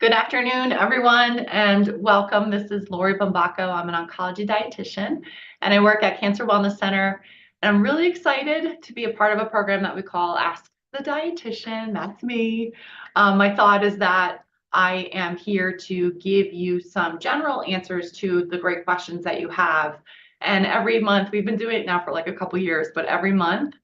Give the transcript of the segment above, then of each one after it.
Good afternoon, everyone, and welcome. This is Lori Bumbaco. I'm an oncology dietitian, and I work at Cancer Wellness Center. And I'm really excited to be a part of a program that we call Ask the Dietitian. That's me. My thought is that I am here to give you some general answers to the great questions that you have. And every month, we've been doing it now for like a couple years, but every month,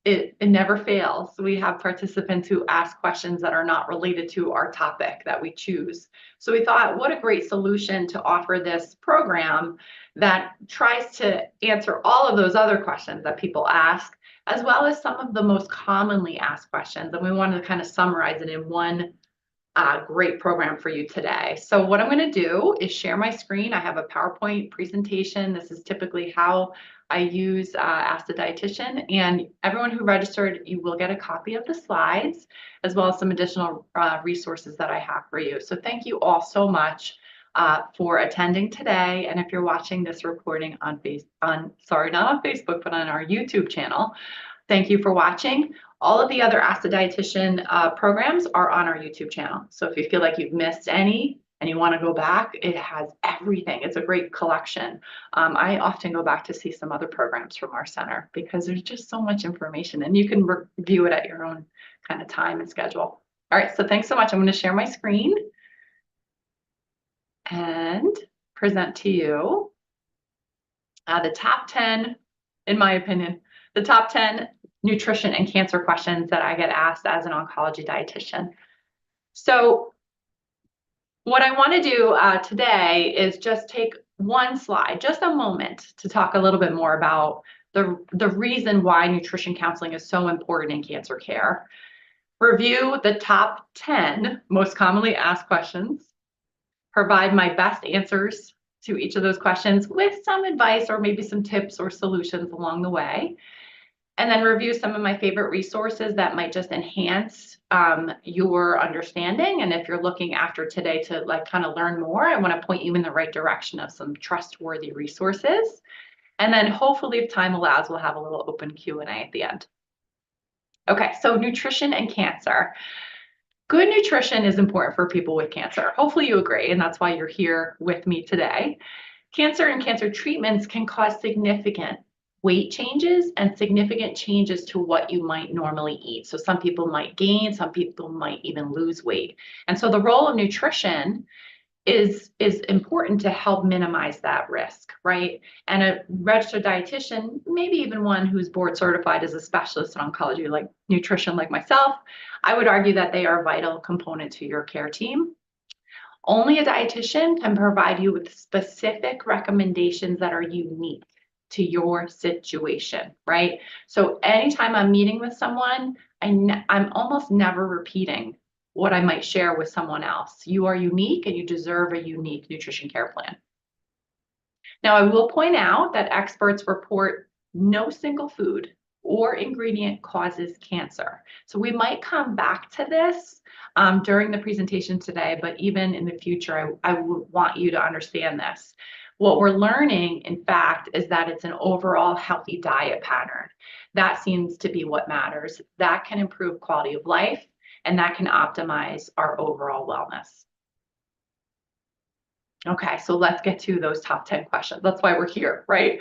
it never fails. We have participants who ask questions that are not related to our topic that we choose. So we thought, what a great solution to offer this program that tries to answer all of those other questions that people ask, as well as some of the most commonly asked questions. And we wanted to kind of summarize it in one great program for you today. So what I'm going to do is share my screen. I have a PowerPoint presentation. This is typically how I use Ask the Dietitian, and everyone who registered, you will get a copy of the slides as well as some additional resources that I have for you. So thank you all so much for attending today. And if you're watching this recording on not on Facebook, but on our YouTube channel, thank you for watching. All of the other Ask the Dietitian programs are on our YouTube channel. So if you feel like you've missed any and you want to go back, it has everything. It's a great collection. I often go back to see some other programs from our center because there's just so much information and you can review it at your own kind of time and schedule. All right, so thanks so much. I'm going to share my screen and present to you the top 10, in my opinion, the top 10 nutrition and cancer questions that I get asked as an oncology dietitian. So what I want to do today is just take one slide, just a moment, to talk a little bit more about the reason why nutrition counseling is so important in cancer care. Review the top 10 most commonly asked questions, provide my best answers to each of those questions with some advice or maybe some tips or solutions along the way. And then review some of my favorite resources that might just enhance your understanding. And if you're looking after today to kind of learn more, I want to point you in the right direction of some trustworthy resources. And then hopefully, if time allows, we'll have a little open Q&A at the end. Okay, so nutrition and cancer. Good nutrition is important for people with cancer. Hopefully you agree, and that's why you're here with me today. Cancer and cancer treatments can cause significant weight changes and significant changes to what you might normally eat. So some people might gain, some people might even lose weight. And so the role of nutrition is important to help minimize that risk, right? And a registered dietitian, maybe even one who's board certified as a specialist in oncology, like nutrition, like myself, I would argue that they are a vital component to your care team. Only a dietitian can provide you with specific recommendations that are unique to your situation, right? So anytime I'm meeting with someone, I'm almost never repeating what I might share with someone else. You are unique and you deserve a unique nutrition care plan. Now, I will point out that experts report no single food or ingredient causes cancer. So we might come back to this during the presentation today, but even in the future, I would want you to understand this. What we're learning, in fact, is that it's an overall healthy diet pattern. That seems to be what matters. That can improve quality of life, and that can optimize our overall wellness. Okay, so let's get to those top 10 questions. That's why we're here, right?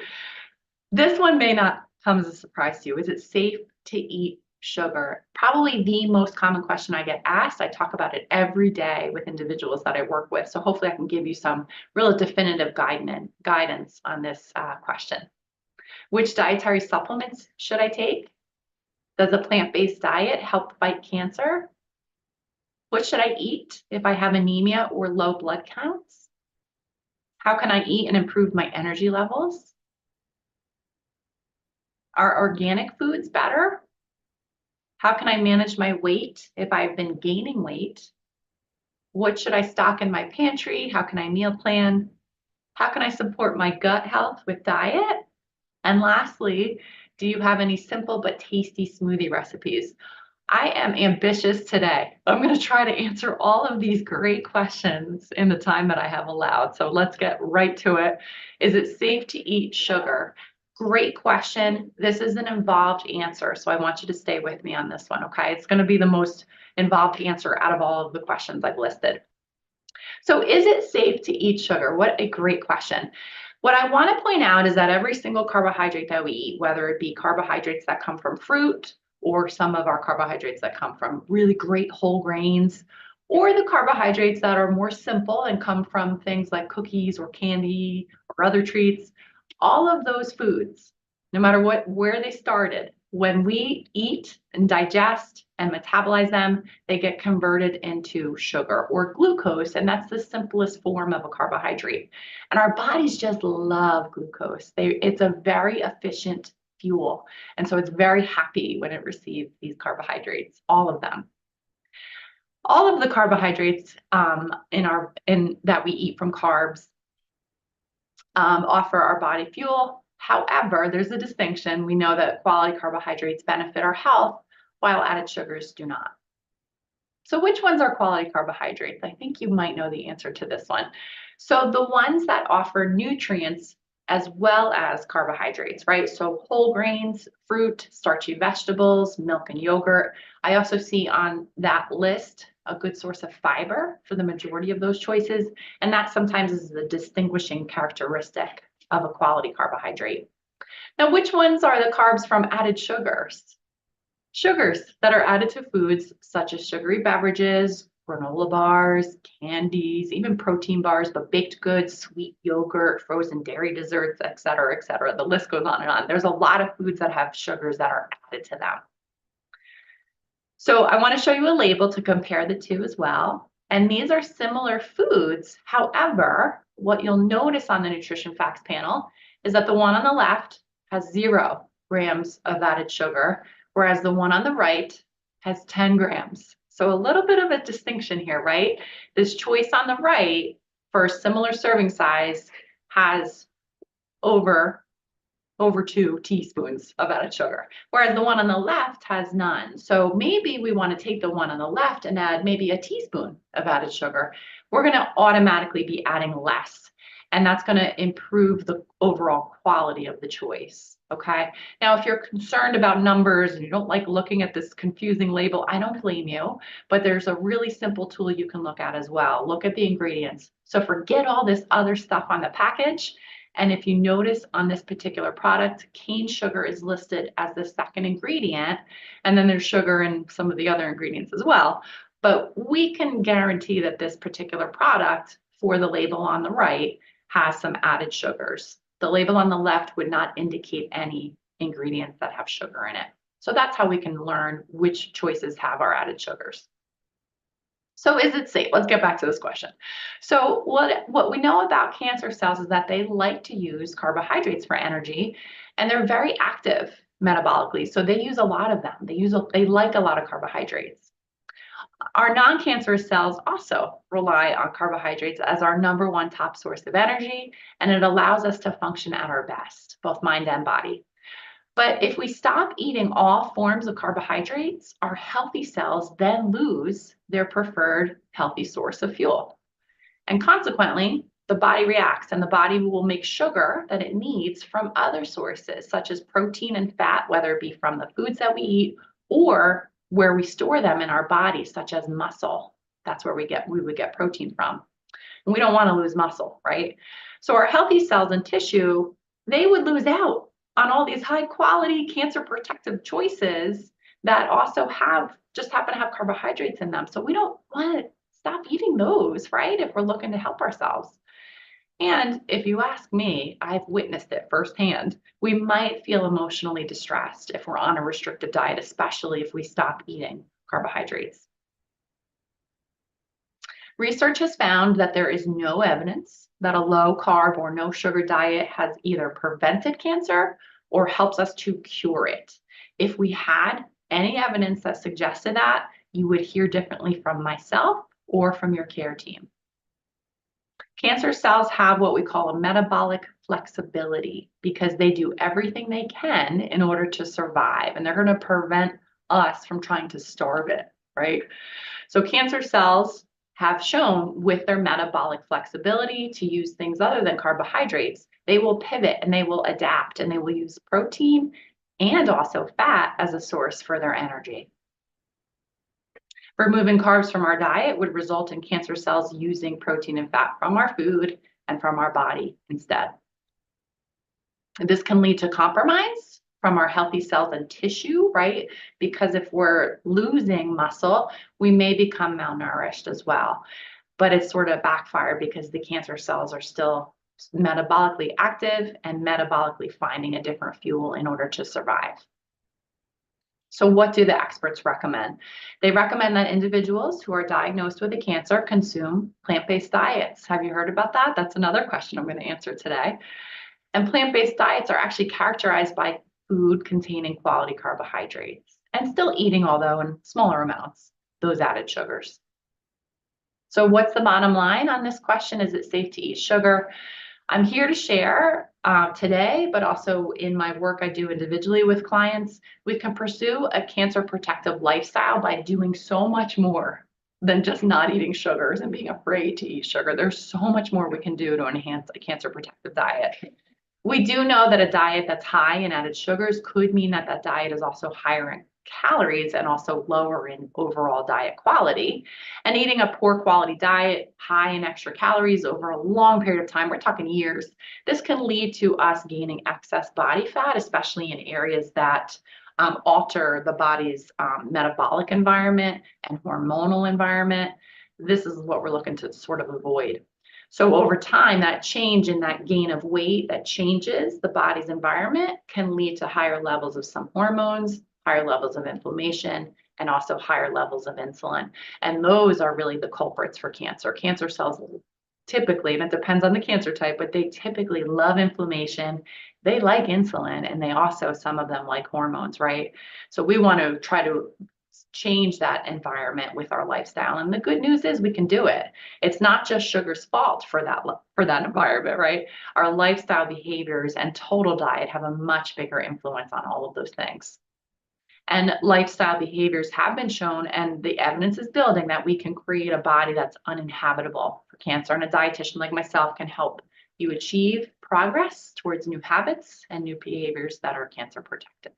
This one may not come as a surprise to you. Is it safe to eat sugar? Probably the most common question I get asked. I talk about it every day with individuals that I work with. So hopefully I can give you some real definitive guidance on this question. Which dietary supplements should I take? Does a plant-based diet help fight cancer? What should I eat if I have anemia or low blood counts? How can I eat and improve my energy levels? Are organic foods better? How can I manage my weight if I've been gaining weight? What should I stock in my pantry? How can I meal plan? How can I support my gut health with diet? And lastly, do you have any simple but tasty smoothie recipes? I am ambitious today. I'm going to try to answer all of these great questions in the time that I have allowed. So let's get right to it. Is it safe to eat sugar? Great question. This is an involved answer, so I want you to stay with me on this one, okay? It's going to be the most involved answer out of all of the questions I've listed. So is it safe to eat sugar? What a great question. What I want to point out is that every single carbohydrate that we eat, whether it be carbohydrates that come from fruit or some of our carbohydrates that come from really great whole grains, or the carbohydrates that are more simple and come from things like cookies or candy or other treats, all of those foods, no matter where they started, when we eat and digest and metabolize them, they get converted into sugar or glucose, and that's the simplest form of a carbohydrate. And our bodies just love glucose. It's a very efficient fuel, and so it's very happy when it receives these carbohydrates, all of them. All of the carbohydrates that we eat from carbs offer our body fuel. However, there's a distinction. We know that quality carbohydrates benefit our health, while added sugars do not. So which ones are quality carbohydrates? I think you might know the answer to this one. So the ones that offer nutrients as well as carbohydrates, right? So whole grains, fruit, starchy vegetables, milk and yogurt. I also see on that list a good source of fiber for the majority of those choices. And that sometimes is the distinguishing characteristic of a quality carbohydrate. Now, which ones are the carbs from added sugars? Sugars that are added to foods such as sugary beverages, granola bars, candies, even protein bars, but baked goods, sweet yogurt, frozen dairy desserts, et cetera, et cetera. The list goes on and on. There's a lot of foods that have sugars that are added to them. So I want to show you a label to compare the two as well. And these are similar foods. However, what you'll notice on the nutrition facts panel is that the one on the left has 0 grams of added sugar, whereas the one on the right has 10 grams. So a little bit of a distinction here, right? This choice on the right for a similar serving size has over 2 teaspoons of added sugar, whereas the one on the left has none. So maybe we want to take the one on the left and add maybe a teaspoon of added sugar. We're going to automatically be adding less, and that's going to improve the overall quality of the choice. Okay. Now, if you're concerned about numbers and you don't like looking at this confusing label, I don't blame you, but there's a really simple tool you can look at as well. Look at the ingredients. So forget all this other stuff on the package. And if you notice on this particular product, cane sugar is listed as the second ingredient, and then there's sugar in some of the other ingredients as well. But we can guarantee that this particular product for the label on the right has some added sugars. The label on the left would not indicate any ingredients that have sugar in it. So that's how we can learn which choices have our added sugars. So is it safe? Let's get back to this question. So what we know about cancer cells is that they like to use carbohydrates for energy, and they're very active metabolically. So they use a lot of them. They like a lot of carbohydrates. Our non-cancerous cells also rely on carbohydrates as our #1 top source of energy, and it allows us to function at our best, both mind and body. But if we stop eating all forms of carbohydrates, our healthy cells then lose their preferred healthy source of fuel. And consequently, the body reacts, and the body will make sugar that it needs from other sources, such as protein and fat, whether it be from the foods that we eat or where we store them in our body, such as muscle. That's where we would get protein from. And we don't want to lose muscle, right? So our healthy cells and tissue, they would lose out on all these high quality cancer protective choices that also just happen to have carbohydrates in them. So we don't want to stop eating those, right? If we're looking to help ourselves. And if you ask me, I've witnessed it firsthand. We might feel emotionally distressed if we're on a restricted diet, especially if we stop eating carbohydrates. Research has found that there is no evidence that a low carb or no sugar diet has either prevented cancer or helps us to cure it. If we had any evidence that suggested that, you would hear differently from myself or from your care team. Cancer cells have what we call a metabolic flexibility because they do everything they can in order to survive, and they're going to prevent us from trying to starve it, right? So cancer cells have shown with their metabolic flexibility to use things other than carbohydrates. They will pivot and they will adapt, and they will use protein and also fat as a source for their energy. Removing carbs from our diet would result in cancer cells using protein and fat from our food and from our body instead. This can lead to compromise from our healthy cells and tissue, right? Because if we're losing muscle, we may become malnourished as well. But it's sort of backfired because the cancer cells are still metabolically active and metabolically finding a different fuel in order to survive. So what do the experts recommend? They recommend that individuals who are diagnosed with a cancer consume plant-based diets. Have you heard about that? That's another question I'm going to answer today. And plant-based diets are actually characterized by food containing quality carbohydrates and still eating, although in smaller amounts, those added sugars. So what's the bottom line on this question? Is it safe to eat sugar? I'm here to share today, but also in my work I do individually with clients, we can pursue a cancer protective lifestyle by doing so much more than just not eating sugars and being afraid to eat sugar. There's so much more we can do to enhance a cancer protective diet. We do know that a diet that's high in added sugars could mean that that diet is also higher in calories and also lower in overall diet quality. And eating a poor quality diet, high in extra calories over a long period of time, we're talking years, this can lead to us gaining excess body fat, especially in areas that alter the body's metabolic environment and hormonal environment. This is what we're looking to sort of avoid. So over time, that change in that gain of weight that changes the body's environment can lead to higher levels of some hormones, higher levels of inflammation, and also higher levels of insulin. And those are really the culprits for cancer. Cancer cells typically, and it depends on the cancer type, but they typically love inflammation. They like insulin, and they also, some of them like hormones, right? So we want to try to change that environment with our lifestyle. And the good news is we can do it. It's not just sugar's fault for that environment, right? Our lifestyle behaviors and total diet have a much bigger influence on all of those things. And lifestyle behaviors have been shown, and the evidence is building that we can create a body that's uninhabitable for cancer. And a dietitian like myself can help you achieve progress towards new habits and new behaviors that are cancer protective.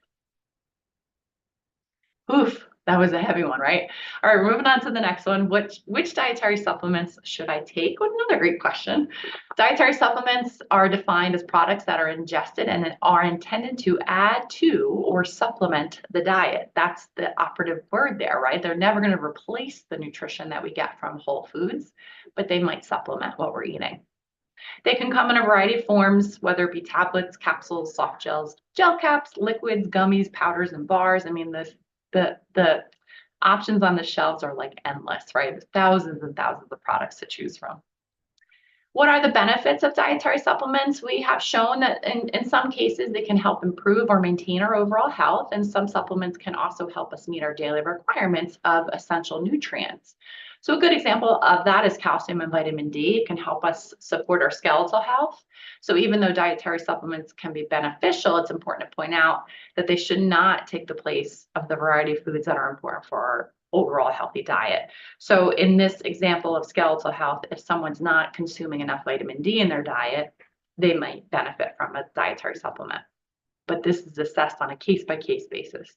Oof, that was a heavy one, right? All right, we're moving on to the next one. Which dietary supplements should I take? Well, another great question. Dietary supplements are defined as products that are ingested and are intended to add to or supplement the diet. That's the operative word there, right? They're never going to replace the nutrition that we get from whole foods, but they might supplement what we're eating. They can come in a variety of forms, whether it be tablets, capsules, soft gels, gel caps, liquids, gummies, powders, and bars. I mean, the options on the shelves are like endless, right? There's thousands and thousands of products to choose from. What are the benefits of dietary supplements? We have shown that in some cases they can help improve or maintain our overall health, and some supplements can also help us meet our daily requirements of essential nutrients. So a good example of that is calcium and vitamin D. It can help us support our skeletal health. So even though dietary supplements can be beneficial, it's important to point out that they should not take the place of the variety of foods that are important for our overall healthy diet. So in this example of skeletal health, if someone's not consuming enough vitamin D in their diet, they might benefit from a dietary supplement. But this is assessed on a case-by-case basis.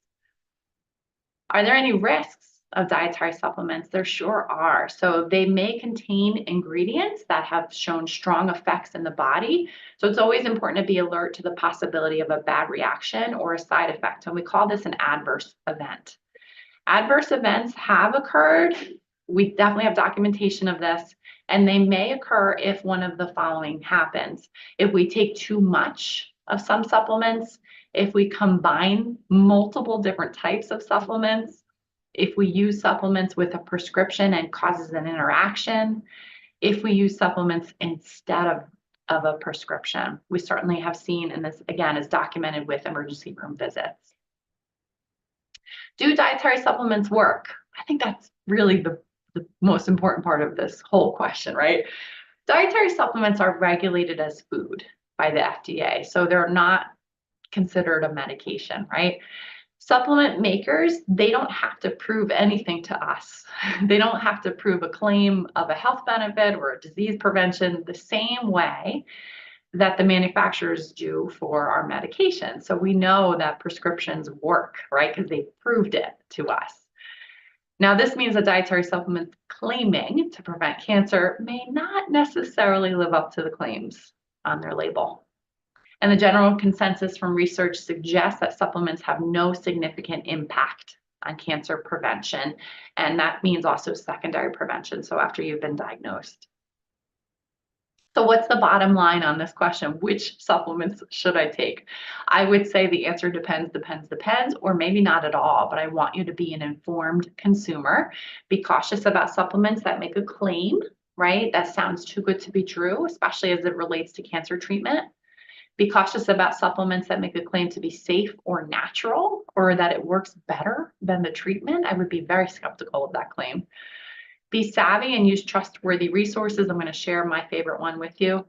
Are there any risks of dietary supplements? There sure are. So they may contain ingredients that have shown strong effects in the body. So it's always important to be alert to the possibility of a bad reaction or a side effect. And we call this an adverse event. Adverse events have occurred. We definitely have documentation of this, and they may occur if one of the following happens. If we take too much of some supplements, if we combine multiple different types of supplements, if we use supplements with a prescription and causes an interaction, if we use supplements instead of a prescription. We certainly have seen, and this again is documented with emergency room visits. Do dietary supplements work? I think that's really the most important part of this whole question, right? Dietary supplements are regulated as food by the FDA, so they're not considered a medication, right? Supplement makers, they don't have to prove anything to us. They don't have to prove a claim of a health benefit or a disease prevention the same way that the manufacturers do for our medication. So we know that prescriptions work, right? Because they proved it to us. Now, this means that dietary supplements claiming to prevent cancer may not necessarily live up to the claims on their label. And the general consensus from research suggests that supplements have no significant impact on cancer prevention. And that means also secondary prevention. So after you've been diagnosed. So what's the bottom line on this question? Which supplements should I take? I would say the answer depends, or maybe not at all, but I want you to be an informed consumer. Be cautious about supplements that make a claim, right? That sounds too good to be true, especially as it relates to cancer treatment. Be cautious about supplements that make a claim to be safe or natural, or that it works better than the treatment. I would be very skeptical of that claim. Be savvy and use trustworthy resources. I'm going to share my favorite one with you.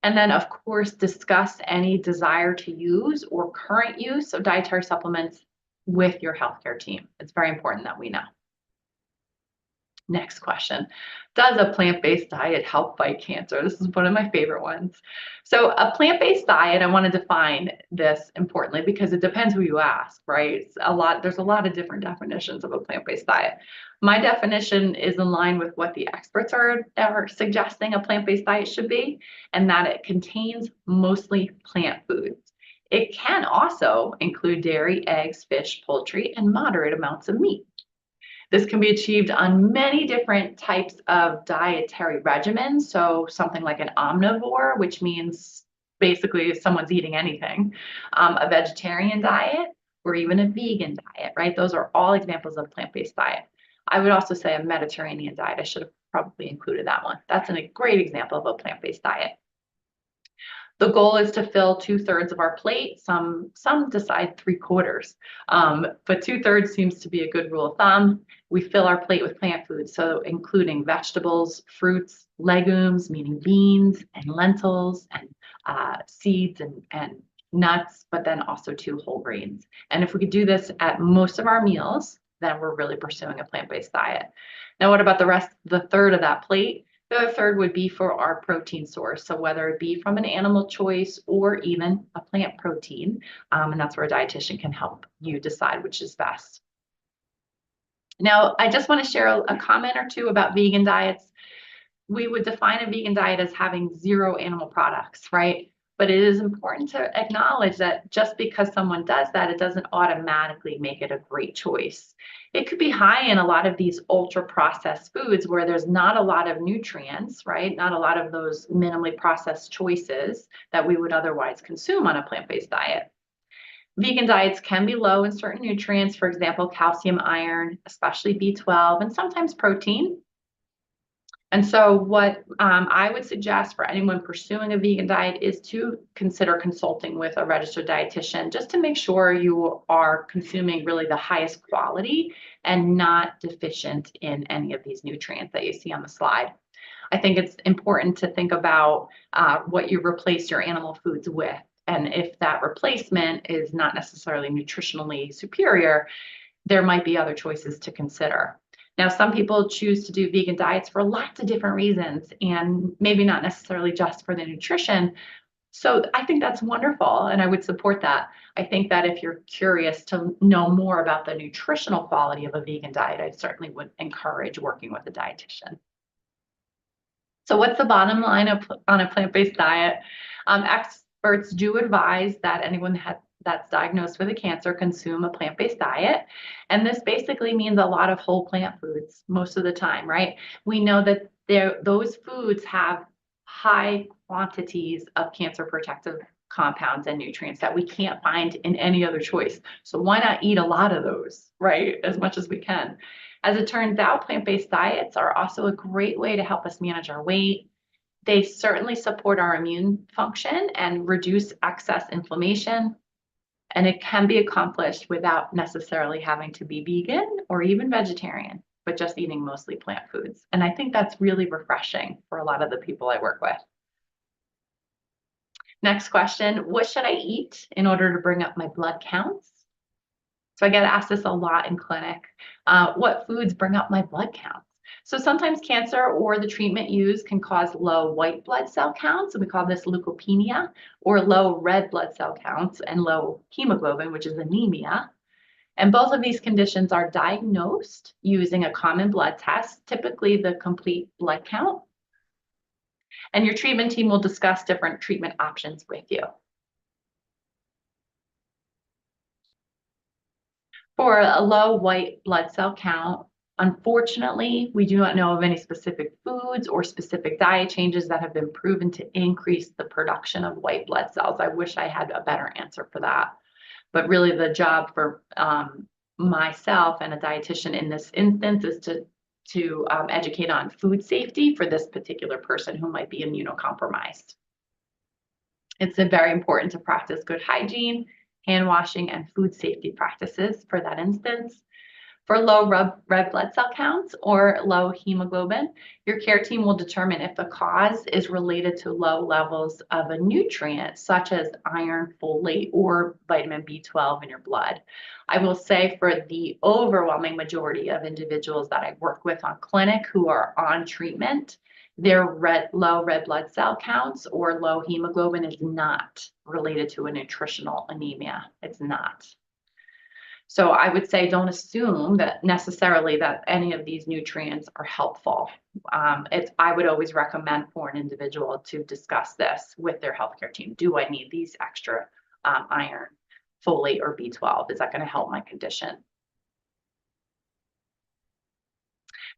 And then, of course, discuss any desire to use or current use of dietary supplements with your healthcare team. It's very important that we know. Next question. Does a plant-based diet help fight cancer? This is one of my favorite ones. So a plant-based diet, I want to define this importantly because it depends who you ask, right? There's a lot of different definitions of a plant-based diet. My definition is in line with what the experts are suggesting a plant-based diet should be, and that it contains mostly plant foods. It can also include dairy, eggs, fish, poultry, and moderate amounts of meat. This can be achieved on many different types of dietary regimens. So something like an omnivore, which means basically someone's eating anything, a vegetarian diet, or even a vegan diet, right? Those are all examples of plant-based diet. I would also say a Mediterranean diet. I should have probably included that one. That's a great example of a plant-based diet. The goal is to fill 2/3 of our plate. Some decide 3/4, but 2/3 seems to be a good rule of thumb. We fill our plate with plant foods, so including vegetables, fruits, legumes, meaning beans and lentils, and seeds and nuts, but then also 2 whole grains. And if we could do this at most of our meals, then we're really pursuing a plant-based diet. Now, what about the third of that plate? The other third would be for our protein source. So whether it be from an animal choice or even a plant protein, and that's where a dietitian can help you decide which is best. Now, I just want to share a comment or two about vegan diets. We would define a vegan diet as having 0 animal products, right? But it is important to acknowledge that just because someone does that, it doesn't automatically make it a great choice. It could be high in a lot of these ultra processed foods where there's not a lot of nutrients, right? Not a lot of those minimally processed choices that we would otherwise consume on a plant-based diet. Vegan diets can be low in certain nutrients, for example, calcium, iron, especially B12, and sometimes protein. And so what I would suggest for anyone pursuing a vegan diet is to consider consulting with a registered dietitian just to make sure you are consuming really the highest quality and not deficient in any of these nutrients that you see on the slide. I think it's important to think about what you replace your animal foods with. And if that replacement is not necessarily nutritionally superior, there might be other choices to consider. Now, some people choose to do vegan diets for lots of different reasons and maybe not necessarily just for the nutrition. So I think that's wonderful and I would support that. I think that if you're curious to know more about the nutritional quality of a vegan diet, I certainly would encourage working with a dietitian. So what's the bottom line on a plant-based diet? Experts do advise that anyone that's diagnosed with a cancer consume a plant-based diet. And this basically means a lot of whole plant foods most of the time, right? We know that those foods have high quantities of cancer protective compounds and nutrients that we can't find in any other choice. So why not eat a lot of those, right? As much as we can. As it turns out, plant-based diets are also a great way to help us manage our weight. They certainly support our immune function and reduce excess inflammation. And it can be accomplished without necessarily having to be vegan or even vegetarian, but just eating mostly plant foods. And I think that's really refreshing for a lot of the people I work with. Next question, what should I eat in order to bring up my blood counts? So I get asked this a lot in clinic. What foods bring up my blood counts? So sometimes cancer or the treatment used can cause low white blood cell counts, and we call this leukopenia, or low red blood cell counts and low hemoglobin, which is anemia. And both of these conditions are diagnosed using a common blood test, typically the complete blood count. And your treatment team will discuss different treatment options with you. For a low white blood cell count, unfortunately, we do not know of any specific foods or specific diet changes that have been proven to increase the production of white blood cells. I wish I had a better answer for that. But really the job for myself and a dietitian in this instance is to educate on food safety for this particular person who might be immunocompromised. It's very important to practice good hygiene, hand washing, and food safety practices for that instance. For low red blood cell counts or low hemoglobin, your care team will determine if the cause is related to low levels of a nutrient such as iron, folate, or vitamin B12 in your blood. I will say for the overwhelming majority of individuals that I work with on clinic who are on treatment, their low red blood cell counts or low hemoglobin is not related to a nutritional anemia. It's not. So I would say don't assume that necessarily that any of these nutrients are helpful. I would always recommend for an individual to discuss this with their healthcare team. Do I need these extra iron, folate, or B12? Is that going to help my condition?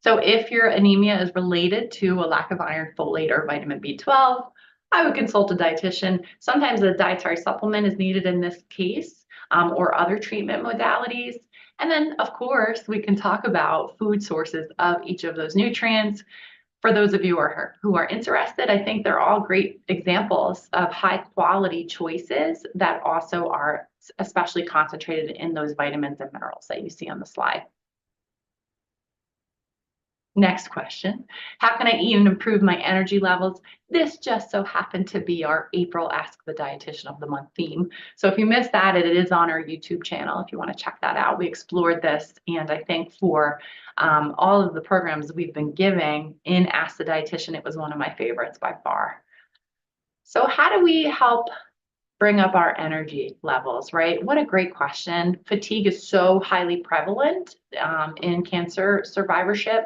So if your anemia is related to a lack of iron, folate, or vitamin B12, I would consult a dietitian. Sometimes a dietary supplement is needed in this case, or other treatment modalities. And then, of course, we can talk about food sources of each of those nutrients. For those of you who are interested, I think they're all great examples of high quality choices that also are especially concentrated in those vitamins and minerals that you see on the slide. Next question, how can I eat and improve my energy levels? This just so happened to be our April Ask the Dietitian of the Month theme. So if you missed that, it is on our YouTube channel if you want to check that out. We explored this, and I think for all of the programs we've been giving in Ask the Dietitian, it was one of my favorites by far. So how do we help bring up our energy levels, right? What a great question. Fatigue is so highly prevalent in cancer survivorship.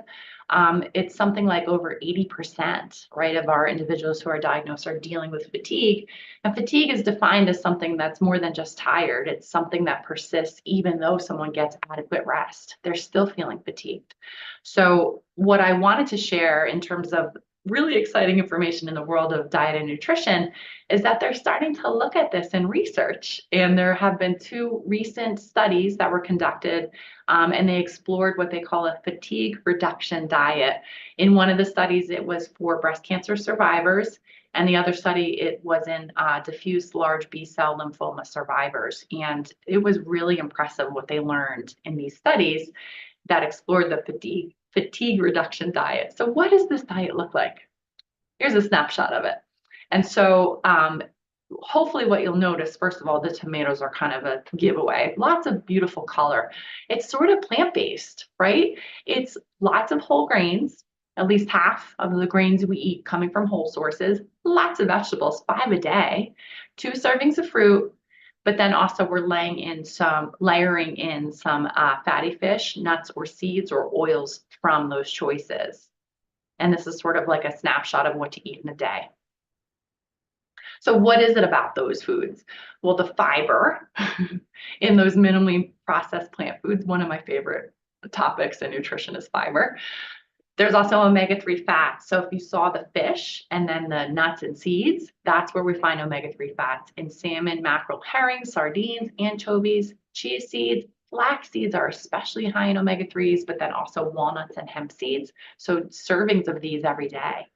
It's something like over 80%, right, of our individuals who are diagnosed are dealing with fatigue. And fatigue is defined as something that's more than just tired. It's something that persists even though someone gets adequate rest. They're still feeling fatigued. So what I wanted to share in terms of really exciting information in the world of diet and nutrition is that they're starting to look at this in research. And there have been 2 recent studies that were conducted, and they explored what they call a fatigue reduction diet. In one of the studies, it was for breast cancer survivors, and the other study, it was in diffuse large B-cell lymphoma survivors. And it was really impressive what they learned in these studies that explored the fatigue reduction diet. So what does this diet look like? Here's a snapshot of it. And so hopefully what you'll notice, first of all, the tomatoes are kind of a giveaway. Lots of beautiful color. It's sort of plant-based, right? It's lots of whole grains, at least half of the grains we eat coming from whole sources, lots of vegetables, 5 a day, 2 servings of fruit, but then also we're layering in some fatty fish, nuts or seeds or oils from those choices. And this is sort of like a snapshot of what to eat in a day. So what is it about those foods? Well, the fiber in those minimally processed plant foods, one of my favorite topics in nutrition is fiber. There's also omega-3 fats. So if you saw the fish and then the nuts and seeds, that's where we find omega-3 fats in salmon, mackerel, herring, sardines, anchovies, chia seeds. Flax seeds are especially high in omega-3s, but then also walnuts and hemp seeds. So servings of these every day.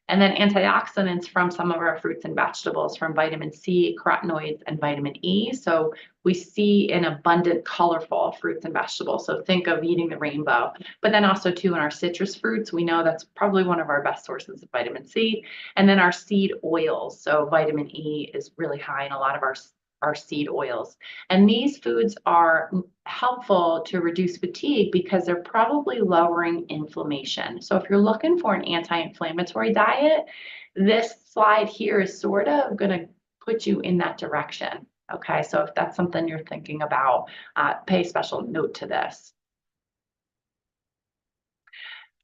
And then antioxidants from some of our fruits and vegetables, from vitamin C, carotenoids, and vitamin E. So we see in abundant, colorful fruits and vegetables. So think of eating the rainbow. But then also too in our citrus fruits, we know that's probably one of our best sources of vitamin C. And then our seed oils. So vitamin E is really high in a lot of our seed oils. And these foods are helpful to reduce fatigue because they're probably lowering inflammation. So if you're looking for an anti-inflammatory diet, this slide here is sort of going to put you in that direction. Okay, so if that's something you're thinking about, pay special note to this.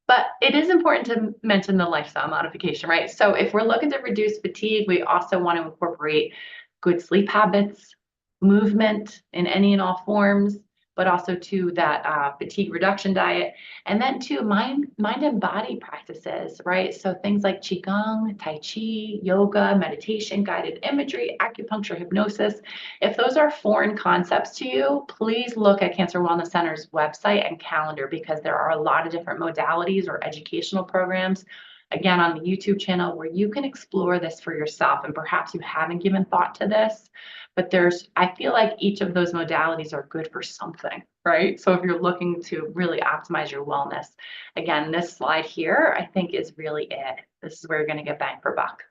But it is important to mention the lifestyle modification, right? So if we're looking to reduce fatigue, we also want to incorporate good sleep habits, movement in any and all forms, but also to that fatigue reduction diet, and then to mind and body practices, right? So things like qigong, tai chi, yoga, meditation, guided imagery, acupuncture, hypnosis. If those are foreign concepts to you, please look at Cancer Wellness Center's website and calendar, because there are a lot of different modalities or educational programs, again, on the YouTube channel, where you can explore this for yourself. And perhaps you haven't given thought to this, but I feel like each of those modalities are good for something, right? So if you're looking to really optimize your wellness, again, this slide here, I think is really it. This is where you're going to get bang for buck.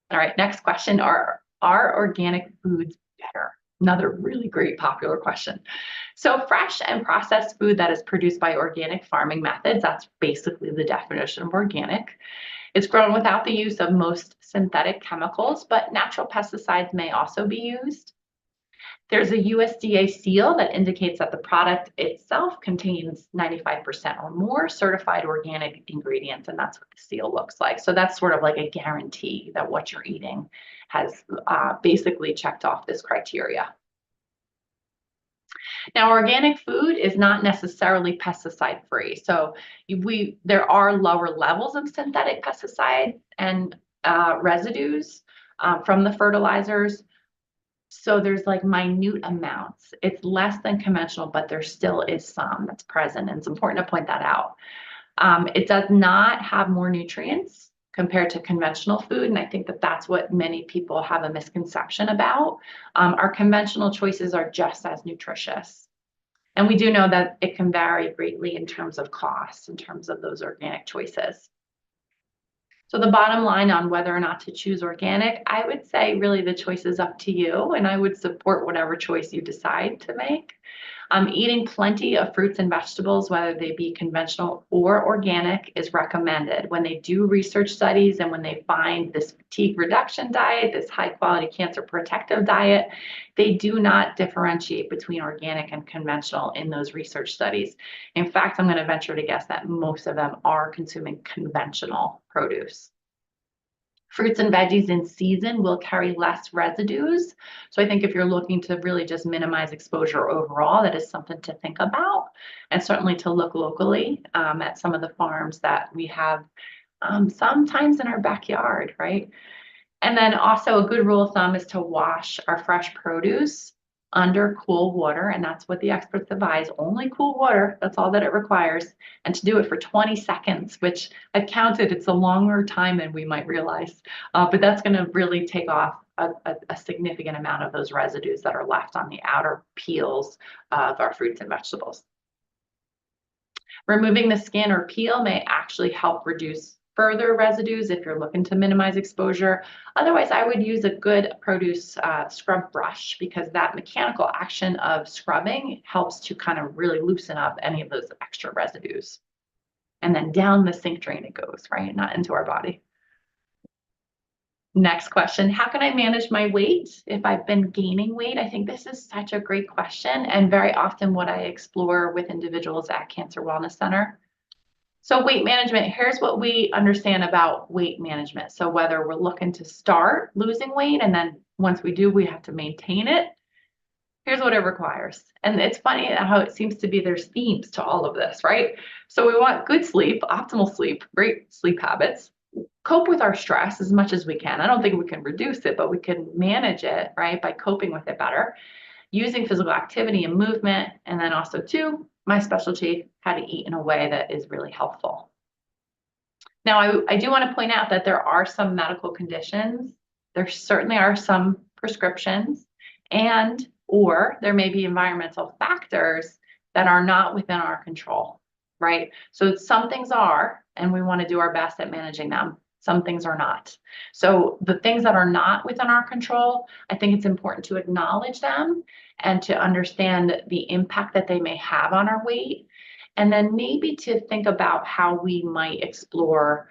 All right, next question. Are organic foods better? Another really great popular question. So fresh and processed food that is produced by organic farming methods, that's basically the definition of organic. It's grown without the use of most synthetic chemicals, but natural pesticides may also be used. There's a USDA seal that indicates that the product itself contains 95% or more certified organic ingredients, and that's what the seal looks like. So that's sort of like a guarantee that what you're eating has basically checked off this criteria. Now, organic food is not necessarily pesticide free. So there are lower levels of synthetic pesticide and residues from the fertilizers. So there's like minute amounts. It's less than conventional, but there still is some that's present. And it's important to point that out. It does not have more nutrients compared to conventional food. And I think that that's what many people have a misconception about. Our conventional choices are just as nutritious. And we do know that it can vary greatly in terms of cost, in terms of those organic choices. So the bottom line on whether or not to choose organic, I would say really the choice is up to you, and I would support whatever choice you decide to make. Eating plenty of fruits and vegetables, whether they be conventional or organic, is recommended. When they do research studies and when they find this fatigue reduction diet, this high quality cancer protective diet, they do not differentiate between organic and conventional in those research studies. In fact, I'm going to venture to guess that most of them are consuming conventional produce. Fruits and veggies in season will carry less residues. So I think if you're looking to really just minimize exposure overall, that is something to think about, and certainly to look locally at some of the farms that we have sometimes in our backyard, right? And then also a good rule of thumb is to wash our fresh produce under cool water, and that's what the experts advise, only cool water, that's all that it requires, and to do it for 20 seconds, which I've counted, it's a longer time than we might realize, but that's gonna really take off a significant amount of those residues that are left on the outer peels of our fruits and vegetables. Removing the skin or peel may actually help reduce further residues if you're looking to minimize exposure. Otherwise, I would use a good produce scrub brush, because that mechanical action of scrubbing helps to kind of really loosen up any of those extra residues. And then down the sink drain it goes, right? Not into our body. Next question, how can I manage my weight if I've been gaining weight? I think this is such a great question, and very often what I explore with individuals at Cancer Wellness Center. So weight management, here's what we understand about weight management. So whether we're looking to start losing weight, and then once we do, we have to maintain it, here's what it requires. And it's funny how it seems to be there's themes to all of this, right? So we want good sleep, optimal sleep, great sleep habits, cope with our stress as much as we can. I don't think we can reduce it, but we can manage it, right, by coping with it better, using physical activity and movement, and then also too, my specialty, how to eat in a way that is really helpful. Now, I do want to point out that there are some medical conditions. There certainly are some prescriptions, or there may be environmental factors that are not within our control, right? So some things are, and we want to do our best at managing them. Some things are not. So the things that are not within our control, I think it's important to acknowledge them and to understand the impact that they may have on our weight. And then maybe to think about how we might explore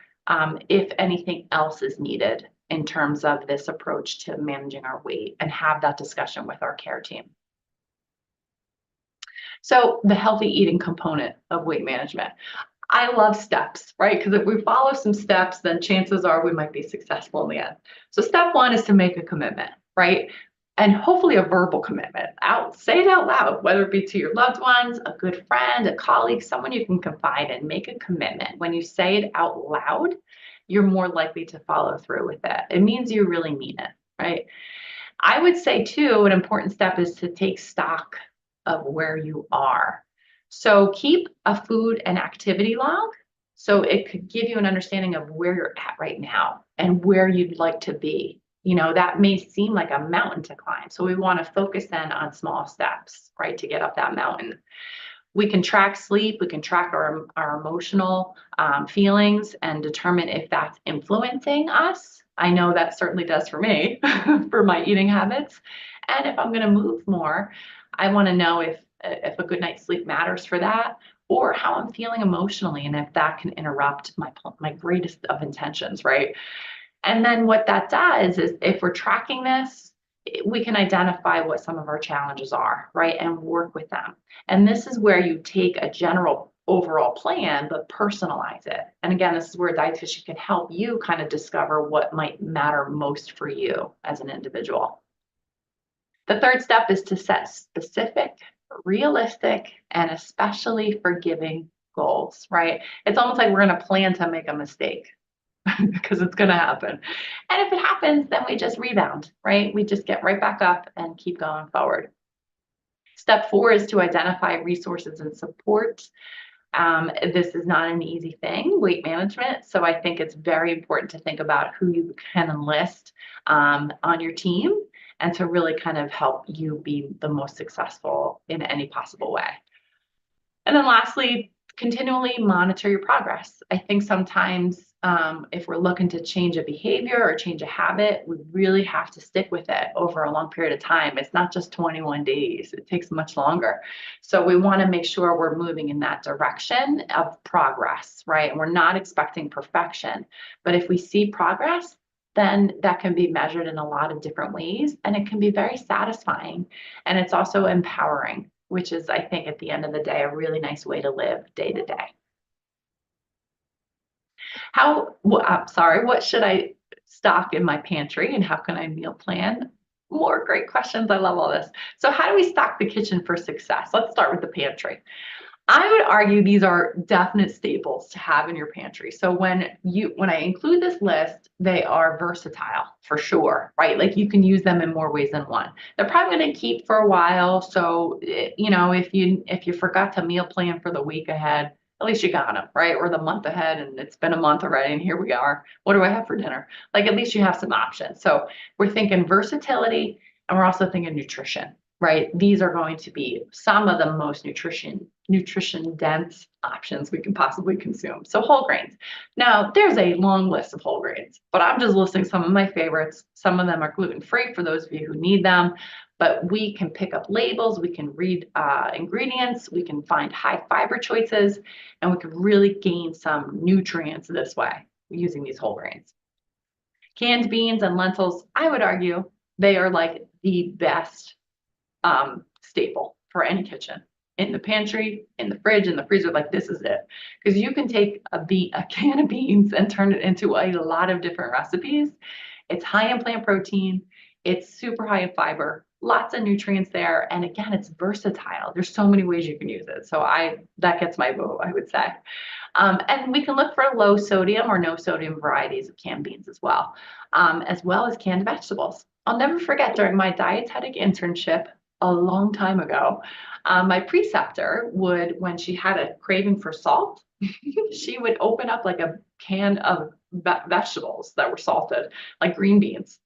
if anything else is needed in terms of this approach to managing our weight and have that discussion with our care team. So the healthy eating component of weight management. I love steps, right? Because if we follow some steps, then chances are we might be successful in the end. So step one is to make a commitment, right? And hopefully a verbal commitment. Say it out loud, whether it be to your loved ones, a good friend, a colleague, someone you can confide in. Make a commitment. When you say it out loud, you're more likely to follow through with it. It means you really mean it, right? I would say too, an important step is to take stock of where you are. So keep a food and activity log so it could give you an understanding of where you're at right now and where you'd like to be. You know, that may seem like a mountain to climb. So we want to focus then on small steps, right, to get up that mountain. We can track sleep, we can track our emotional feelings and determine if that's influencing us. I know that certainly does for me, for my eating habits. And if I'm going to move more, I want to know if a good night's sleep matters for that, or how I'm feeling emotionally, and if that can interrupt my greatest of intentions, right? And then what that does is if we're tracking this, we can identify what some of our challenges are, right? And work with them. And this is where you take a general overall plan, but personalize it. And again, this is where a dietitian can help you kind of discover what might matter most for you as an individual. The third step is to set specific, realistic, and especially forgiving goals, right? It's almost like we're going to plan to make a mistake. Because it's going to happen. And if it happens, then we just rebound, right? We just get right back up and keep going forward. Step 4 is to identify resources and support. This is not an easy thing, weight management. So I think it's very important to think about who you can enlist on your team and to really kind of help you be the most successful in any possible way. And then lastly, continually monitor your progress. I think sometimes if we're looking to change a behavior or change a habit, we really have to stick with it over a long period of time. It's not just 21 days, it takes much longer. So we want to make sure we're moving in that direction of progress, right? And we're not expecting perfection. But if we see progress, then that can be measured in a lot of different ways, and it can be very satisfying. And it's also empowering, which is, I think, at the end of the day, a really nice way to live day to day. What should I stock in my pantry and how can I meal plan? More great questions. I love all this. So how do we stock the kitchen for success? Let's start with the pantry. I would argue these are definite staples to have in your pantry. So when I include this list, they are versatile for sure, right? Like you can use them in more ways than one. They're probably going to keep for a while. So, you know, if you forgot to meal plan for the week ahead, at least you got them, right? Or the month ahead, and it's been a month already, and here we are. What do I have for dinner? Like at least you have some options. So we're thinking versatility, and we're also thinking nutrition, right? These are going to be some of the most nutrition dense options we can possibly consume. So whole grains. Now, there's a long list of whole grains, but I'm just listing some of my favorites. Some of them are gluten-free for those of you who need them, but we can pick up labels, we can read ingredients, we can find high fiber choices, and we can really gain some nutrients this way using these whole grains. Canned beans and lentils, I would argue, they are like the best staple for any kitchen. In the pantry, in the fridge, in the freezer, like this is it. Because you can take a can of beans and turn it into a lot of different recipes. It's high in plant protein, it's super high in fiber, lots of nutrients there, and again, it's versatile. There's so many ways you can use it. So that gets my vote, I would say. And we can look for low sodium or no sodium varieties of canned beans as well as canned vegetables. I'll never forget during my dietetic internship a long time ago, my preceptor would, when she had a craving for salt, she would open up like a can of vegetables that were salted, like green beans.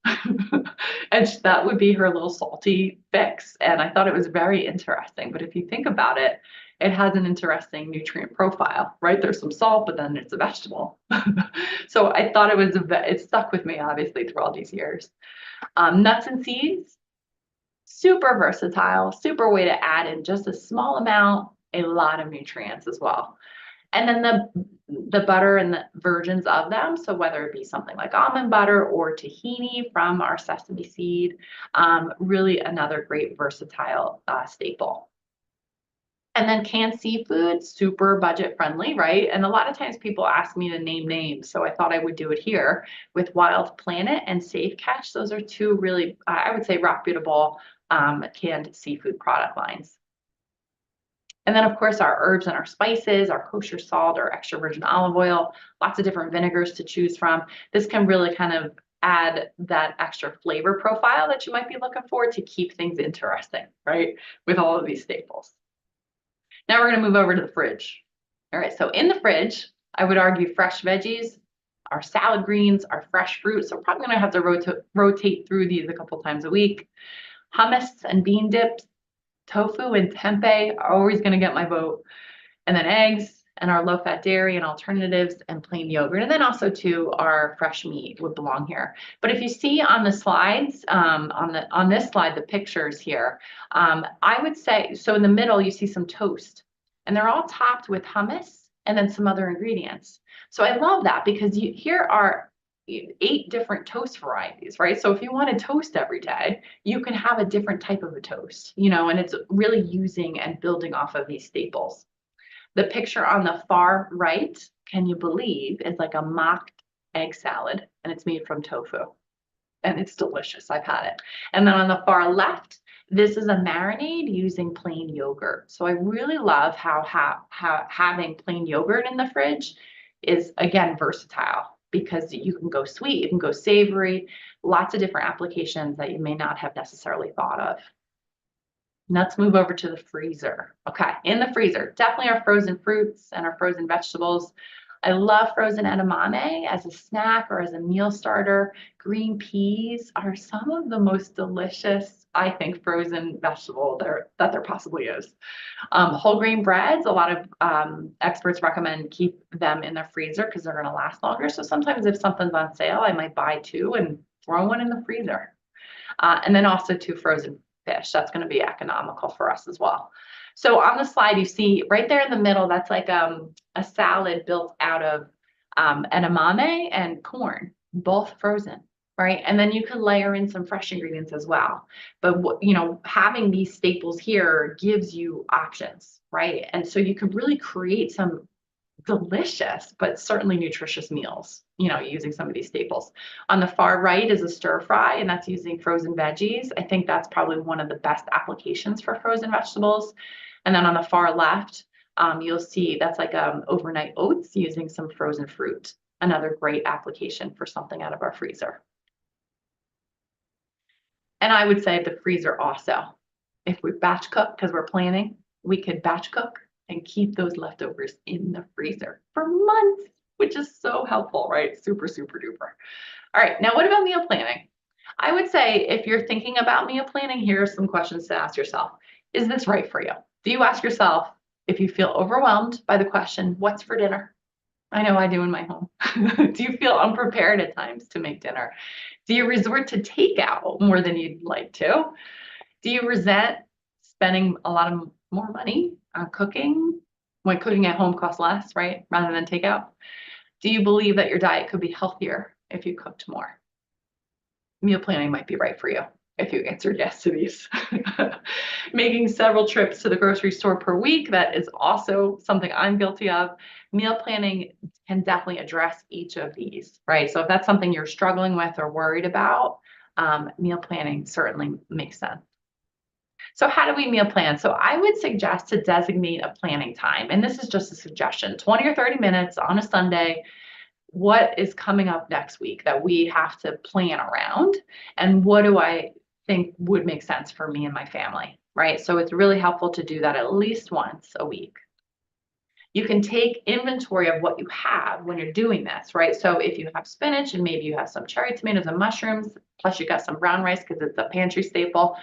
And that would be her little salty fix. And I thought it was very interesting. But if you think about it, it has an interesting nutrient profile, right? There's some salt, but then it's a vegetable. So I thought it stuck with me, obviously, through all these years. Nuts and seeds, super versatile, super way to add in just a small amount, a lot of nutrients as well. And then the butter and the versions of them. So whether it be something like almond butter or tahini from our sesame seed, really another great versatile staple. And then canned seafood, super budget friendly, right? And a lot of times people ask me to name names, so I thought I would do it here with Wild Planet and Safe Catch. Those are two really, I would say, reputable canned seafood product lines. And then, of course, our herbs and our spices, our kosher salt, our extra virgin olive oil, lots of different vinegars to choose from. This can really kind of add that extra flavor profile that you might be looking for to keep things interesting, right? With all of these staples. Now we're going to move over to the fridge. All right, so in the fridge, I would argue fresh veggies, our salad greens, our fresh fruit. So we're probably going to have to rotate through these a couple times a week. Hummus and bean dips, tofu and tempeh are always going to get my vote. And then eggs and our low-fat dairy and alternatives and plain yogurt. And then also too, our fresh meat would belong here. But if you see on the slides, on this slide, the pictures here, I would say, so in the middle, you see some toast and they're all topped with hummus and then some other ingredients. So I love that because here are 8 different toast varieties, right? So if you want to toast every day, you can have a different type of a toast, and it's really using and building off of these staples. The picture on the far right, can you believe, is like a mocked egg salad, and it's made from tofu. And it's delicious. I've had it. And then on the far left, this is a marinade using plain yogurt. So I really love how having plain yogurt in the fridge is, again, versatile because you can go sweet, you can go savory, lots of different applications that you may not have necessarily thought of. Let's move over to the freezer. Okay, in the freezer, definitely our frozen fruits and our frozen vegetables. I love frozen edamame as a snack or as a meal starter. Green peas are some of the most delicious, I think, frozen vegetable that there possibly is. Whole grain breads, a lot of experts recommend keep them in the freezer because they're going to last longer. So sometimes if something's on sale, I might buy 2 and throw one in the freezer. And then also 2 frozen fish. That's going to be economical for us as well. So on the slide, you see right there in the middle, that's like a salad built out of edamame and corn, both frozen, right? And then you could layer in some fresh ingredients as well. But having these staples here gives you options, right? And so you can really create some delicious, but certainly nutritious meals, using some of these staples. On the far right is a stir fry, and that's using frozen veggies. I think that's probably one of the best applications for frozen vegetables. And then on the far left, you'll see that's like overnight oats using some frozen fruit, another great application for something out of our freezer. And I would say the freezer also, if we batch cook, because we're planning, we could batch cook and keep those leftovers in the freezer for months, which is so helpful, right? Super, super duper. All right, now what about meal planning? I would say if you're thinking about meal planning, here are some questions to ask yourself. Is this right for you? Do you ask yourself if you feel overwhelmed by the question, what's for dinner? I know I do in my home. Do you feel unprepared at times to make dinner? Do you resort to takeout more than you'd like to? Do you resent spending a lot of more money on cooking when cooking at home costs less, right? Rather than takeout? Do you believe that your diet could be healthier if you cooked more? Meal planning might be right for you if you answered yes to these. Making several trips to the grocery store per week, that is also something I'm guilty of. Meal planning can definitely address each of these, right? So if that's something you're struggling with or worried about, meal planning certainly makes sense. So how do we meal plan? So I would suggest to designate a planning time. And this is just a suggestion, 20 or 30 minutes on a Sunday. What is coming up next week that we have to plan around? And what do I think would make sense for me and my family, right? So it's really helpful to do that at least once a week. You can take inventory of what you have when you're doing this, right? So if you have spinach and maybe you have some cherry tomatoes and mushrooms, plus you got some brown rice because it's a pantry staple,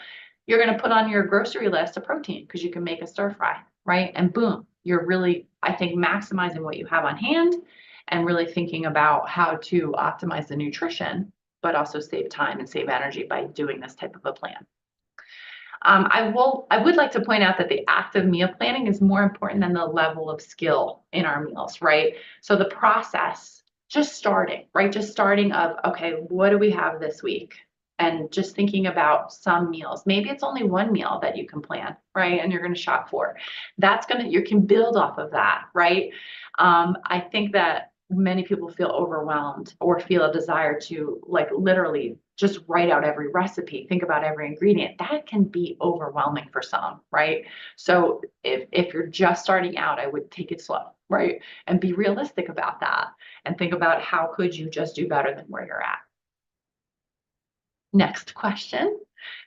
you're going to put on your grocery list a protein because you can make a stir fry, right? And boom, you're really, I think, maximizing what you have on hand and really thinking about how to optimize the nutrition, but also save time and save energy by doing this type of a plan. I would like to point out that the act of meal planning is more important than the level of skill in our meals, right? So the process, just starting, right? Just starting of, okay, what do we have this week? And just thinking about some meals. Maybe it's only one meal that you can plan, right? And you're going to shop for. You can build off of that, right? I think that many people feel overwhelmed or feel a desire to like literally just write out every recipe, think about every ingredient. That can be overwhelming for some, right? So if you're just starting out, I would take it slow, right? And be realistic about that and think about how could you just do better than where you're at. Next question.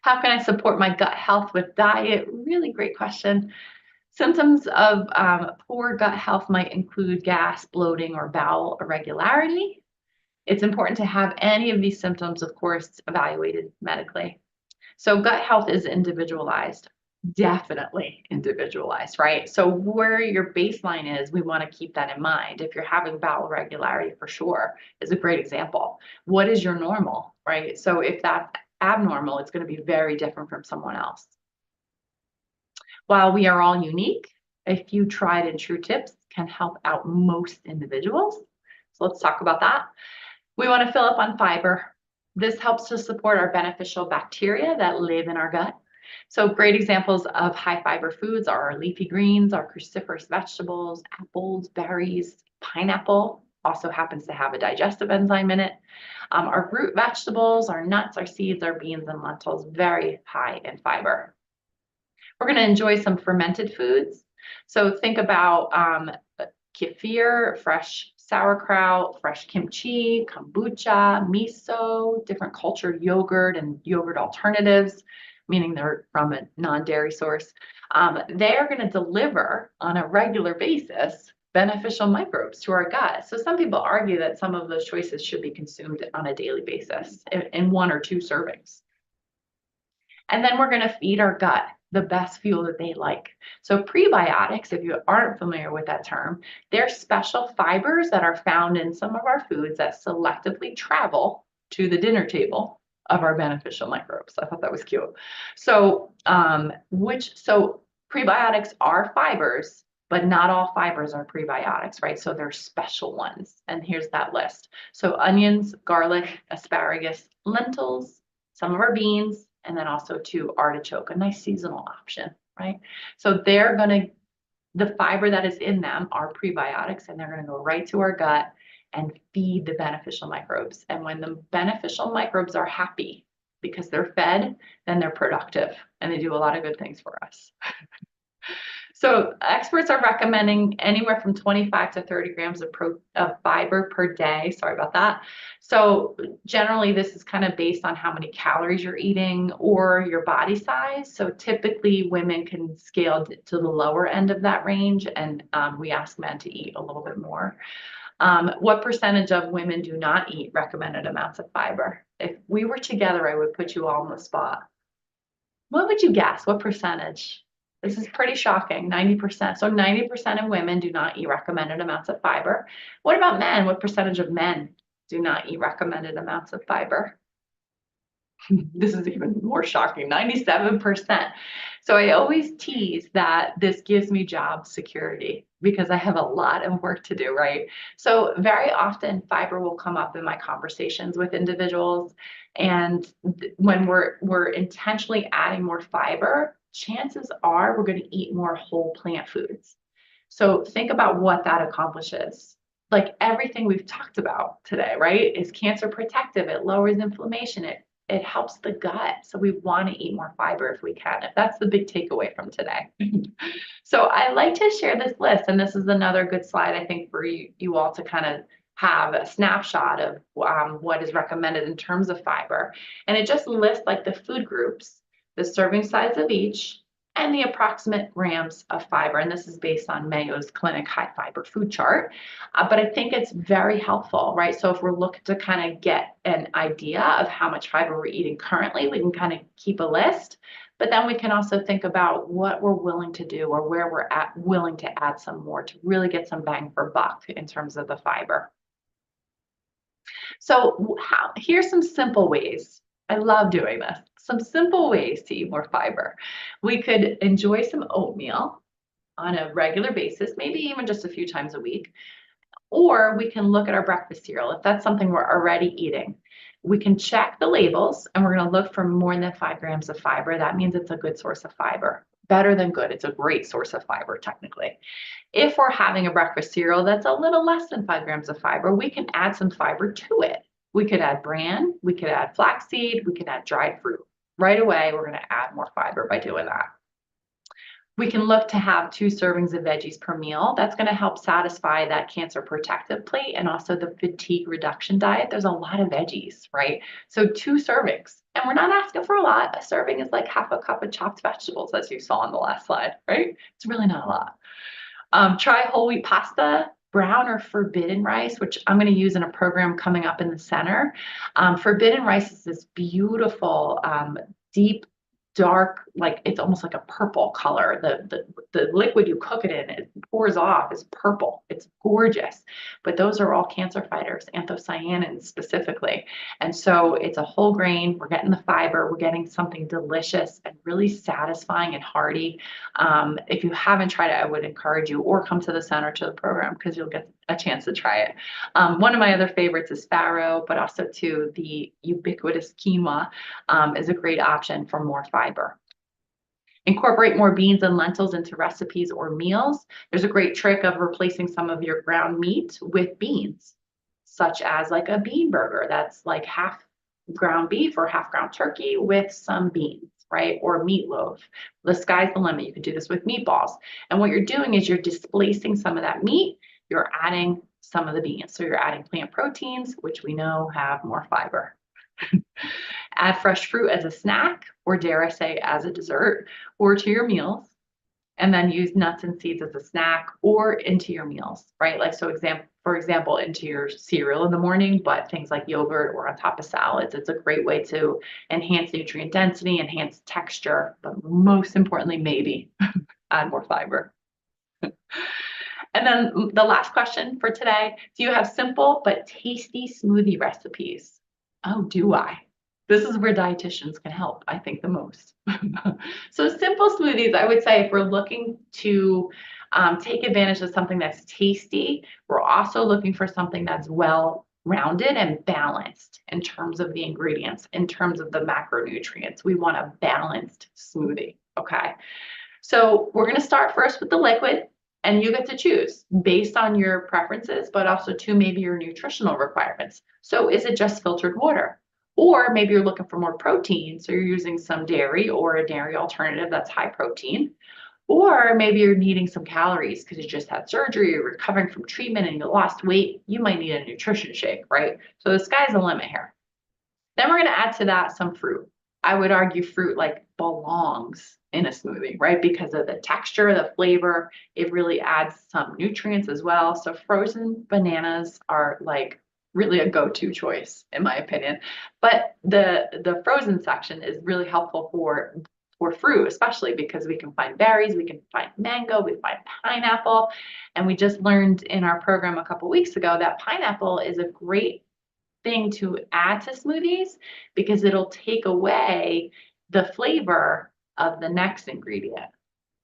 How can I support my gut health with diet? Really great question. Symptoms of poor gut health might include gas, bloating, or bowel irregularity. It's important to have any of these symptoms, of course, evaluated medically. So gut health is individualized, definitely individualized, right? So where your baseline is, we want to keep that in mind. If you're having bowel irregularity, for sure, is a great example. What is your normal, right? So if that's abnormal, it's going to be very different from someone else. While we are all unique, a few tried and true tips can help out most individuals. So let's talk about that. We want to fill up on fiber. This helps to support our beneficial bacteria that live in our gut. So great examples of high fiber foods are our leafy greens, our cruciferous vegetables, apples, berries, pineapple also happens to have a digestive enzyme in it. Our root vegetables, our nuts, our seeds, our beans, and lentils, very high in fiber. We're going to enjoy some fermented foods. So think about kefir, fresh sauerkraut, fresh kimchi, kombucha, miso, different cultured yogurt and yogurt alternatives, meaning they're from a non-dairy source. They're going to deliver on a regular basis beneficial microbes to our gut. So some people argue that some of those choices should be consumed on a daily basis in 1 or 2 servings. And then we're going to feed our gut the best fuel that they like. So prebiotics, if you aren't familiar with that term, they're special fibers that are found in some of our foods that selectively travel to the dinner table of our beneficial microbes. I thought that was cute. So, prebiotics are fibers, but not all fibers are prebiotics, right? So they're special ones. And here's that list. So onions, garlic, asparagus, lentils, some of our beans, and then also to artichoke, a nice seasonal option, right? So the fiber that is in them are prebiotics, and they're going to go right to our gut and feed the beneficial microbes. And when the beneficial microbes are happy because they're fed, then they're productive and they do a lot of good things for us. So experts are recommending anywhere from 25 to 30 grams of fiber per day. Sorry about that. So generally, this is kind of based on how many calories you're eating or your body size. So typically, women can scale to the lower end of that range, and we ask men to eat a little bit more. What percentage of women do not eat recommended amounts of fiber? If we were together, I would put you all on the spot. What would you guess? What percentage? This is pretty shocking, 90%. So 90% of women do not eat recommended amounts of fiber. What about men? What percentage of men do not eat recommended amounts of fiber? This is even more shocking, 97%. So I always tease that this gives me job security because I have a lot of work to do, right? So very often fiber will come up in my conversations with individuals. And when we're intentionally adding more fiber, chances are we're going to eat more whole plant foods. So think about what that accomplishes. Like everything we've talked about today, right, is cancer protective. It lowers inflammation. It helps the gut. So we want to eat more fiber if we can. If that's the big takeaway from today. So I like to share this list, and this is another good slide, I think, for you all to kind of have a snapshot of what is recommended in terms of fiber. And it just lists like the food groups, the serving size of each, and the approximate grams of fiber. And this is based on Mayo's Clinic High Fiber Food Chart. But I think it's very helpful, right? So if we're looking to kind of get an idea of how much fiber we're eating currently, we can kind of keep a list. But then we can also think about what we're willing to do or where we're willing to add some more to really get some bang for buck in terms of the fiber. So here's some simple ways I love doing this. Some simple ways to eat more fiber. We could enjoy some oatmeal on a regular basis, maybe even just a few times a week. Or we can look at our breakfast cereal. If that's something we're already eating, we can check the labels and we're going to look for more than 5 grams of fiber. That means it's a good source of fiber. Better than good. It's a great source of fiber, technically. If we're having a breakfast cereal that's a little less than 5 grams of fiber, we can add some fiber to it. We could add bran, we could add flaxseed, we could add dried fruit. Right away, we're going to add more fiber by doing that. We can look to have 2 servings of veggies per meal. That's going to help satisfy that cancer protective plate and also the fatigue reduction diet. There's a lot of veggies, right? So 2 servings. And we're not asking for a lot. A serving is like half a cup of chopped vegetables, as you saw on the last slide, right? It's really not a lot. Try whole wheat pasta, brown or forbidden rice, which I'm going to use in a program coming up in the center. Forbidden rice is this beautiful, deep, dark, like it's almost like a purple color. The liquid you cook it in, it pours off is purple. It's gorgeous. But those are all cancer fighters, anthocyanins specifically. And so it's a whole grain. We're getting the fiber. We're getting something delicious and really satisfying and hearty. If you haven't tried it, I would encourage you or come to the center to the program because you'll get a chance to try it. One of my other favorites is farro, but also too the ubiquitous quinoa is a great option for more fiber. Incorporate more beans and lentils into recipes or meals. There's a great trick of replacing some of your ground meat with beans, such as like a bean burger that's like half ground beef or half ground turkey with some beans, right? Or meatloaf. The sky's the limit. You can do this with meatballs. And what you're doing is you're displacing some of that meat, you're adding some of the beans. So you're adding plant proteins, which we know have more fiber. Add fresh fruit as a snack, or dare I say, as a dessert, or to your meals. And then use nuts and seeds as a snack or into your meals, right? Like, so for example, into your cereal in the morning, but things like yogurt or on top of salads. It's a great way to enhance nutrient density, enhance texture, but most importantly, maybe add more fiber. And then the last question for today, do you have simple but tasty smoothie recipes? Oh, do I? This is where dietitians can help, I think, the most. So simple smoothies, I would say if we're looking to take advantage of something that's tasty, we're also looking for something that's well-rounded and balanced in terms of the ingredients, in terms of the macronutrients. We want a balanced smoothie, okay? So we're going to start first with the liquid. And you get to choose based on your preferences, but also too, maybe your nutritional requirements. So is it just filtered water? Or maybe you're looking for more protein, so you're using some dairy or a dairy alternative that's high protein. Or maybe you're needing some calories because you just had surgery, you're recovering from treatment and you lost weight. You might need a nutrition shake, right? So the sky's the limit here. Then we're going to add to that some fruit. I would argue fruit like belongs in a smoothie, right? Because of the texture, the flavor, it really adds some nutrients as well. So frozen bananas are like really a go-to choice in my opinion. But the frozen section is really helpful for fruit, especially because we can find berries, we can find mango, we find pineapple. And we just learned in our program a couple weeks ago that pineapple is a great thing to add to smoothies because it'll take away the flavor of the next ingredient,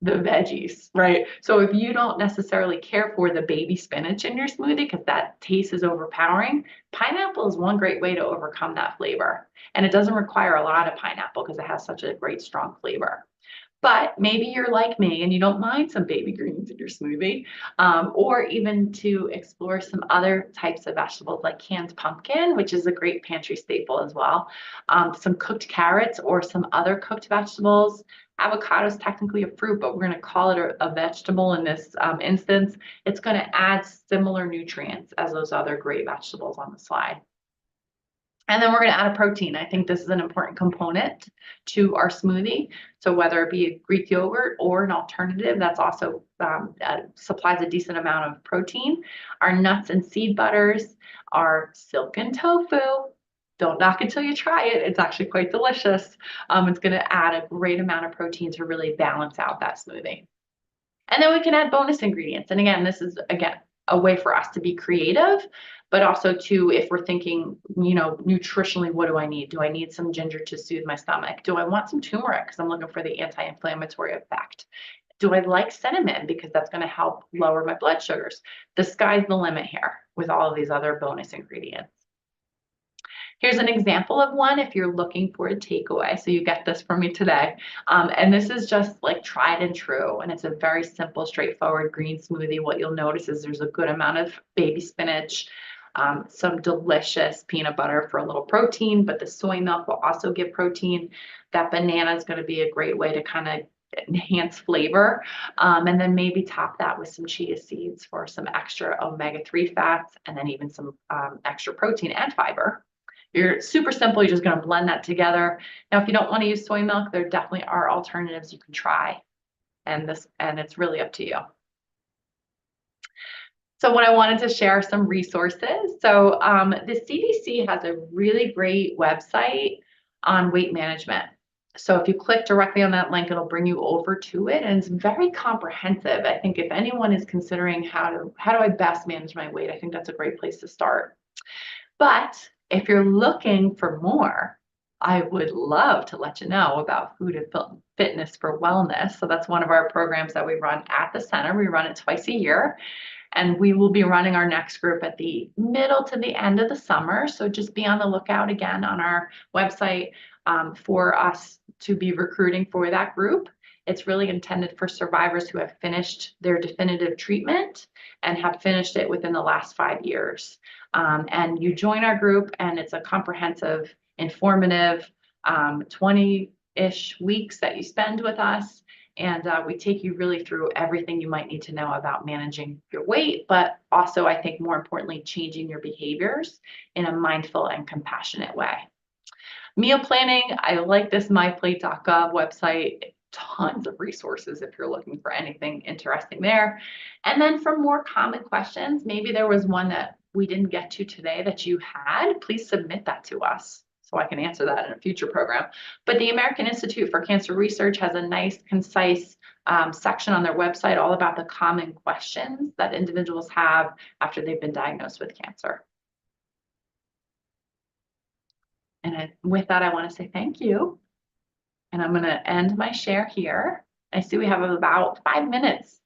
the veggies, right? So if you don't necessarily care for the baby spinach in your smoothie because that taste is overpowering, pineapple is one great way to overcome that flavor. And it doesn't require a lot of pineapple because it has such a great strong flavor. But maybe you're like me and you don't mind some baby greens in your smoothie, or even to explore some other types of vegetables like canned pumpkin, which is a great pantry staple as well. Some cooked carrots or some other cooked vegetables. Avocado is technically a fruit, but we're going to call it a vegetable in this instance. It's going to add similar nutrients as those other great vegetables on the slide. And then we're going to add a protein. I think this is an important component to our smoothie. So whether it be a Greek yogurt or an alternative, that's also supplies a decent amount of protein. Our nuts and seed butters, our silken tofu. Don't knock until you try it. It's actually quite delicious. It's going to add a great amount of protein to really balance out that smoothie. And then we can add bonus ingredients. And again, this is a way for us to be creative, but also to, if we're thinking, nutritionally, what do I need? Do I need some ginger to soothe my stomach? Do I want some turmeric because I'm looking for the anti-inflammatory effect? Do I like cinnamon because that's going to help lower my blood sugars? The sky's the limit here with all of these other bonus ingredients. Here's an example of one if you're looking for a takeaway. So you get this from me today. And this is just like tried and true. And it's a very simple, straightforward green smoothie. What you'll notice is there's a good amount of baby spinach, some delicious peanut butter for a little protein, but the soy milk will also give protein. That banana is going to be a great way to kind of enhance flavor. And then maybe top that with some chia seeds for some extra omega-3 fats, and then even some extra protein and fiber. You're super simple. You're just going to blend that together. Now, if you don't want to use soy milk, there definitely are alternatives you can try. And it's really up to you. So what I wanted to share some resources. So the CDC has a really great website on weight management. So if you click directly on that link, it'll bring you over to it, and it's very comprehensive. I think if anyone is considering how do I best manage my weight, I think that's a great place to start. But if you're looking for more, I would love to let you know about Food and Fitness for Wellness. So that's one of our programs that we run at the center. We run it twice a year, and we will be running our next group at the middle to the end of the summer. So just be on the lookout again on our website for us to be recruiting for that group. It's really intended for survivors who have finished their definitive treatment and have finished it within the last 5 years. And you join our group, and it's a comprehensive, informative 20-ish weeks that you spend with us. And we take you really through everything you might need to know about managing your weight, but also, I think more importantly, changing your behaviors in a mindful and compassionate way. Meal planning, I like this myplate.gov website. Tons of resources if you're looking for anything interesting there. And then for more common questions, maybe there was one that we didn't get to today that you had, please submit that to us so I can answer that in a future program. But the American Institute for Cancer Research has a nice, concise section on their website all about the common questions that individuals have after they've been diagnosed with cancer. And with that, I want to say thank you. And I'm going to end my share here. I see we have about 5 minutes.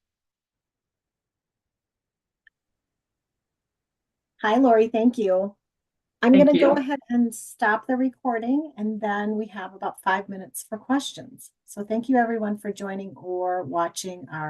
Hi, Lori. Thank you. I'm going to go ahead and stop the recording, and then we have about 5 minutes for questions. So thank you, everyone, for joining or watching our